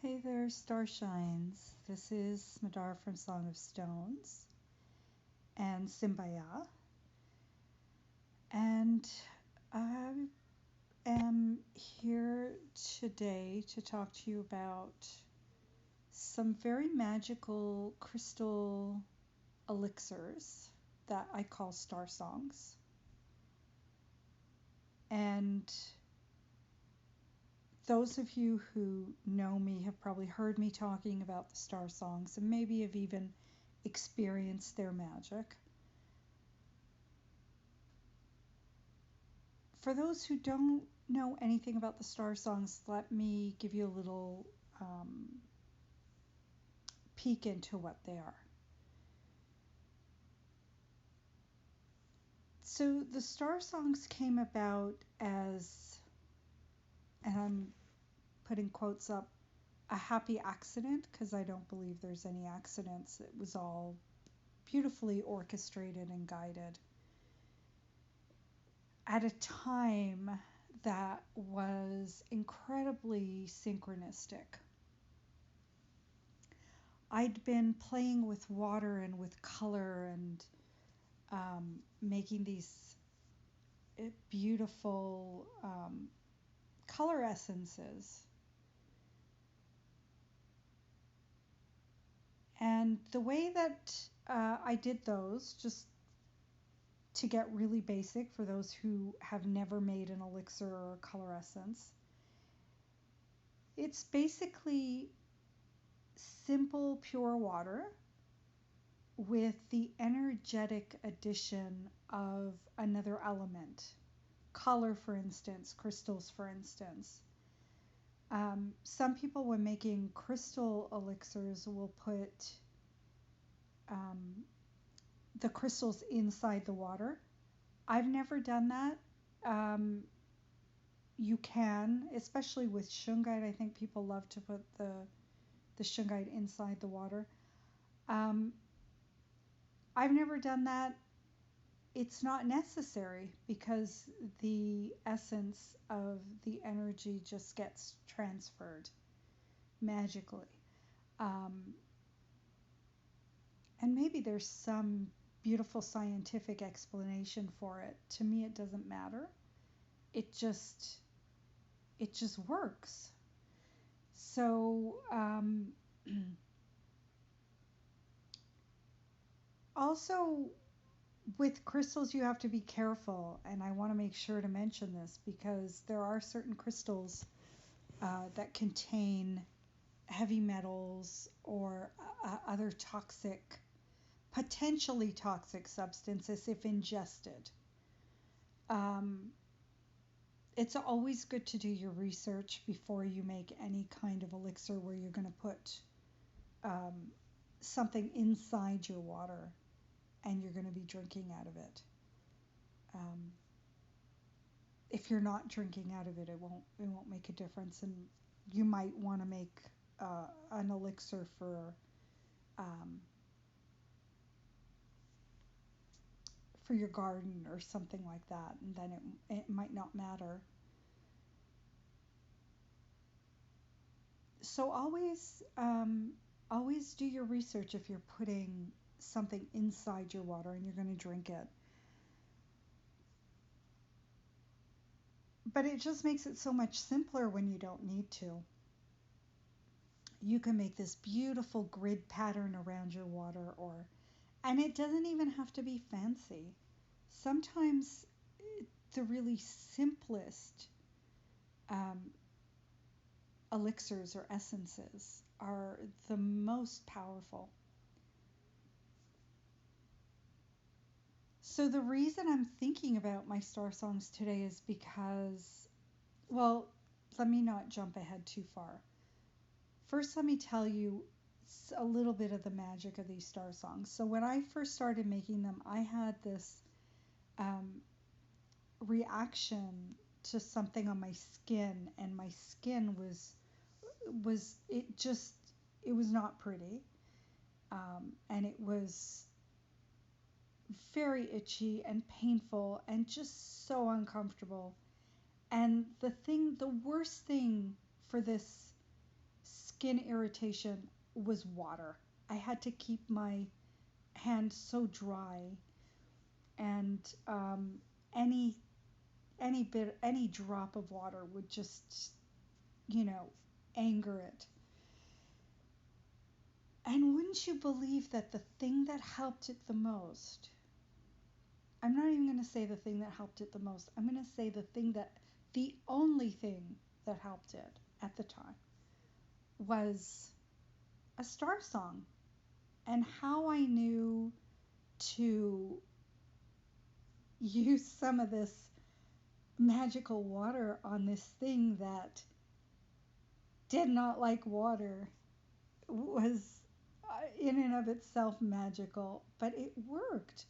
Hey there, Starshines. This is Madar from Song of Stones and Symbia, and I am here today to talk to you about some very magical crystal elixirs that I call star songs. And those of you who know me have probably heard me talking about the star songs and maybe have even experienced their magic. For those who don't know anything about the star songs, let me give you a little peek into what they are. So the star songs came about as, and I'm putting quotes up, a happy accident, because I don't believe there's any accidents. It was all beautifully orchestrated and guided at a time that was incredibly synchronistic. I'd been playing with water and with color and making these beautiful color essences. And the way that I did those, just to get really basic for those who have never made an elixir or a color essence, it's basically simple, pure water with the energetic addition of another element. Color, for instance, crystals, for instance. Some people, when making crystal elixirs, will put um, the crystals inside the water. I've never done that. Um, you can, especially with shungite. I think people love to put the shungite inside the water. Um, I've never done that. It's not necessary because the essence of the energy just gets transferred magically. Um, and maybe there's some beautiful scientific explanation for it. To me, it doesn't matter. It just it just works. So also with crystals, you have to be careful, and I want to make sure to mention this because there are certain crystals that contain heavy metals or other toxic, potentially toxic substances if ingested. Um, it's always good to do your research before you make any kind of elixir where you're going to put um, something inside your water and you're going to be drinking out of it. Um, if you're not drinking out of it, it won't make a difference, and you might want to make an elixir um, for your garden or something like that, and then it might not matter. So always do your research if you're putting something inside your water and you're going to drink it. But it just makes it so much simpler when you don't need to. You can make this beautiful grid pattern around your water, or and it doesn't even have to be fancy. Sometimes the really simplest um, elixirs or essences are the most powerful. So the reason I'm thinking about my star songs today is because, well, let me not jump ahead too far. First, let me tell you a little bit of the magic of these star songs. So when I first started making them, I had this um, reaction to something on my skin, and my skin was it just it was not pretty, and it was very itchy and painful and just so uncomfortable. And the worst thing for this skin irritation was water. I had to keep my hand so dry, and any any drop of water would just, you know, anger it. And wouldn't you believe that the thing that helped it the most, I'm not even going to say the thing that helped it the most, I'm going to say the only thing that helped it at the time was a star song. And how I knew to use some of this magical water on this thing that did not like water was in and of itself magical, but it worked.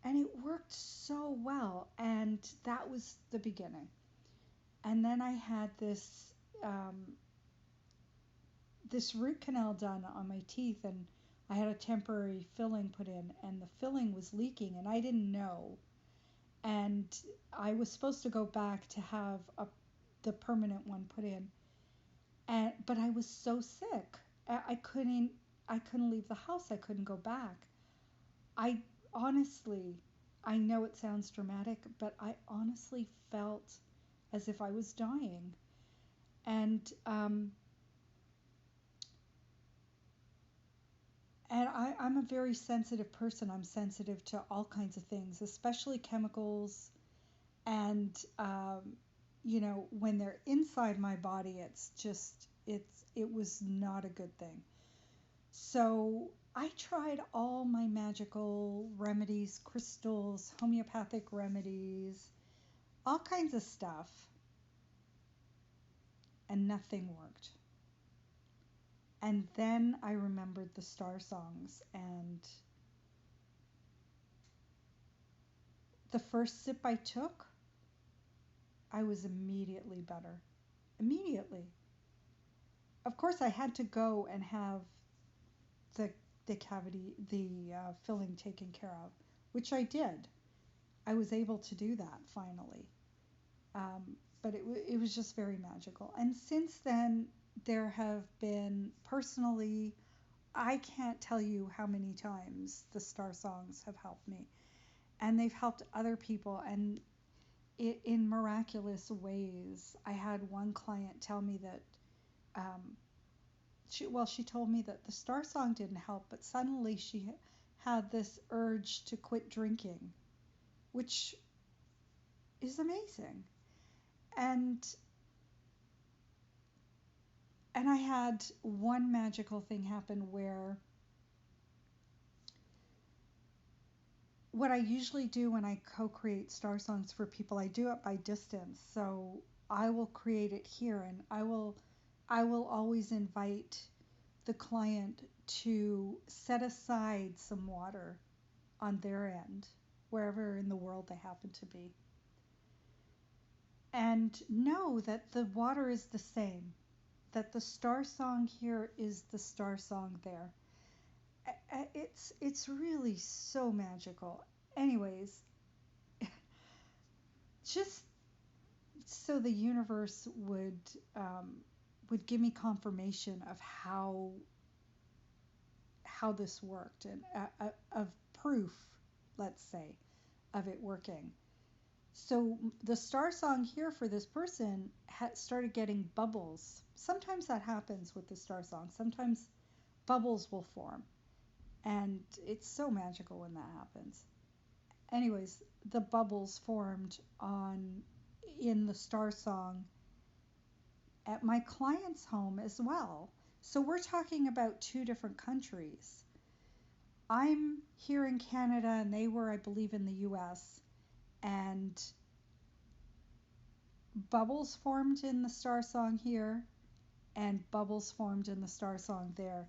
And it worked so well. And that was the beginning. And then I had this root canal done on my teeth, and I had a temporary filling put in, and the filling was leaking, and I didn't know. And I was supposed to go back to have the permanent one put in, but I was so sick. I couldn't leave the house. I couldn't go back. I honestly, I know it sounds dramatic, but I honestly felt as if I was dying. And I'm a very sensitive person. I'm sensitive to all kinds of things, especially chemicals. And, when they're inside my body, it was not a good thing. So I tried all my magical remedies, crystals, homeopathic remedies, all kinds of stuff, and nothing worked. And then I remembered the star songs, and the first sip I took, I was immediately better. Immediately. Of course, I had to go and have the filling taken care of, which I did. I was able to do that finally. But it was just very magical. And since then, there have been, personally, I can't tell you how many times the star songs have helped me. And they've helped other people, and in miraculous ways. I had one client tell me that she told me that the star song didn't help, but suddenly she had this urge to quit drinking, which is amazing. And I had one magical thing happen where what I usually do when I co-create star songs for people, I do it by distance. So I will create it here, and I will always invite the client to set aside some water on their end, wherever in the world they happen to be. And know that the water is the same, that the star song here is the star song there. It's really so magical. Anyways, just so the universe would give me confirmation of how this worked, and of proof, let's say, of it working. So the star song here for this person started getting bubbles. Sometimes that happens with the star song. Sometimes bubbles will form, and it's so magical when that happens. Anyways, the bubbles formed in the star song at my client's home as well. So we're talking about two different countries. I'm here in Canada, and they were, I believe, in the US. And bubbles formed in the star song here, and bubbles formed in the star song there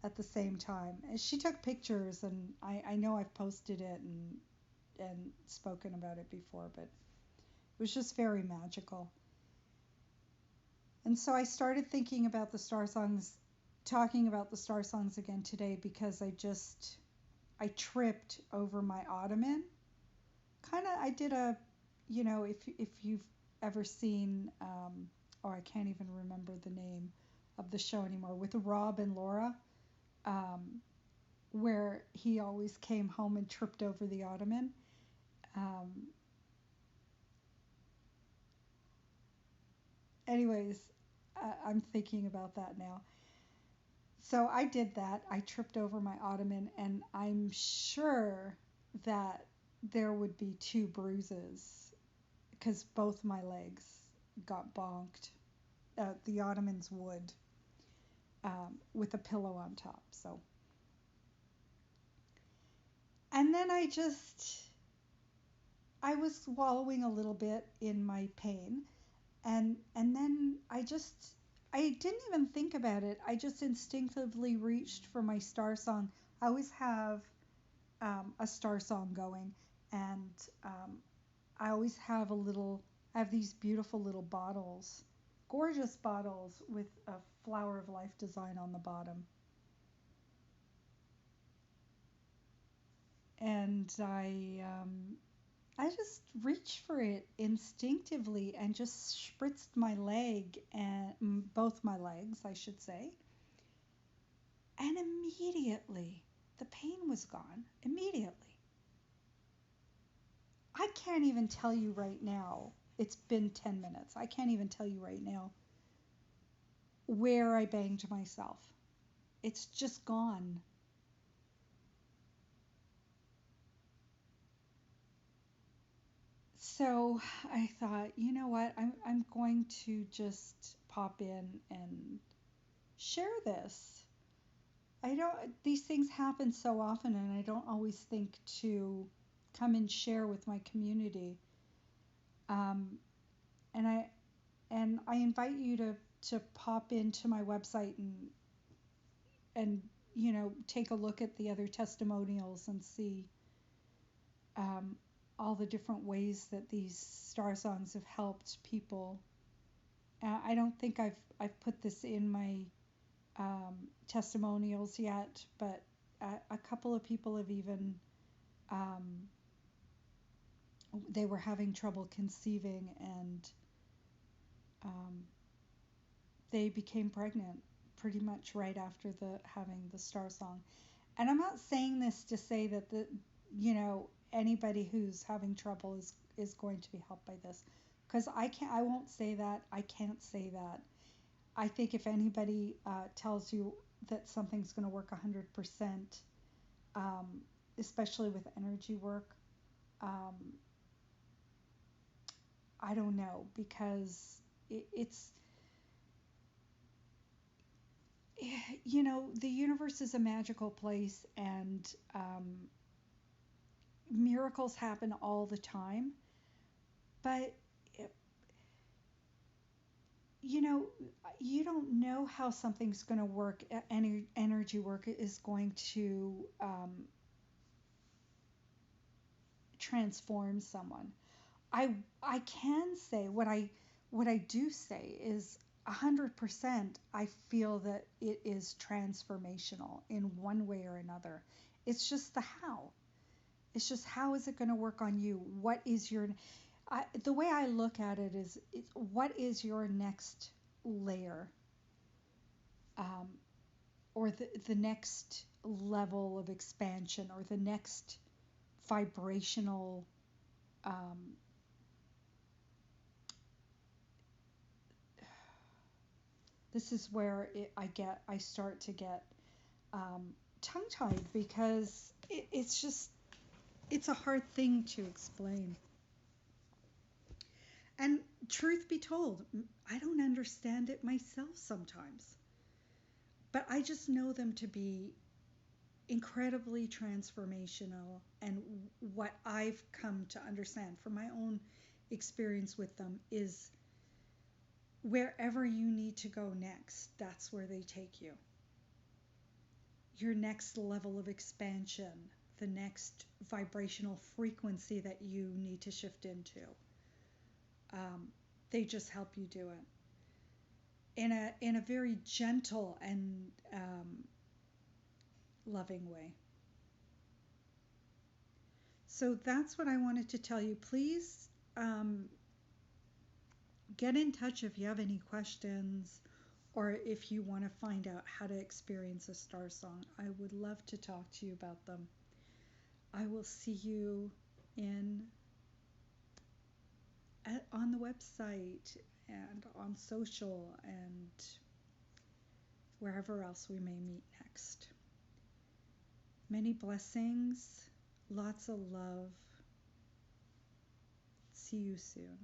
at the same time. And she took pictures, and I know I've posted it and spoken about it before, but it was just very magical. And so I started thinking about the star songs, talking about the star songs again today, because I tripped over my ottoman. I did if you've ever seen, or I can't even remember the name of the show anymore, with Rob and Laura, um, where he always came home and tripped over the ottoman. Um, anyways, I'm thinking about that now. So I did that. I tripped over my ottoman, and I'm sure that there would be two bruises because both my legs got bonked. The ottoman's wood, with a pillow on top. So, and then I was wallowing a little bit in my pain, and then I didn't even think about it. I just instinctively reached for my Star Song. I always have a Star Song going, and I always have a little. I have these beautiful little bottles, gorgeous bottles with a flower of life design on the bottom, and I just reached for it instinctively and just spritzed my leg, and both my legs, I should say. And immediately the pain was gone. Immediately. I can't even tell you right now. It's been 10 minutes. I can't even tell you right now where I banged myself. It's just gone. So I thought, you know what? I'm going to just pop in and share this. I don't, these things happen so often, and I don't always think to come and share with my community. Um, and I invite you to pop into my website and take a look at the other testimonials and see um, all the different ways that these star songs have helped people. I don't think I've put this in my testimonials yet, but a couple of people have even um, they were having trouble conceiving, and um, they became pregnant pretty much right after the having the Star Song. And I'm not saying this to say that anybody who's having trouble is going to be helped by this, because I won't say that. I can't say that. I think if anybody tells you that something's going to work 100%, um, especially with energy work, um, I don't know, because it's the universe is a magical place, and miracles happen all the time. But you know, you don't know how something's going to work. Energy work is going to transform someone. I can say what I do say is 100%. I feel that it is transformational in one way or another. It's just the how. It's just how is it going to work on you? What is the way I look at it is, what is your next layer, um, or the next level of expansion, or the next vibrational, um, this is where I start to get um, tongue tied, because it's a hard thing to explain. And truth be told, I don't understand it myself sometimes. But I just know them to be incredibly transformational. And what I've come to understand from my own experience with them is, wherever you need to go next, that's where they take you. Your next level of expansion, the next vibrational frequency that you need to shift into. They just help you do it in a very gentle and loving way. So that's what I wanted to tell you. Please get in touch if you have any questions, or if you want to find out how to experience a star song, I would love to talk to you about them. I will see you in on the website and on social and wherever else we may meet next. Many blessings, lots of love. See you soon.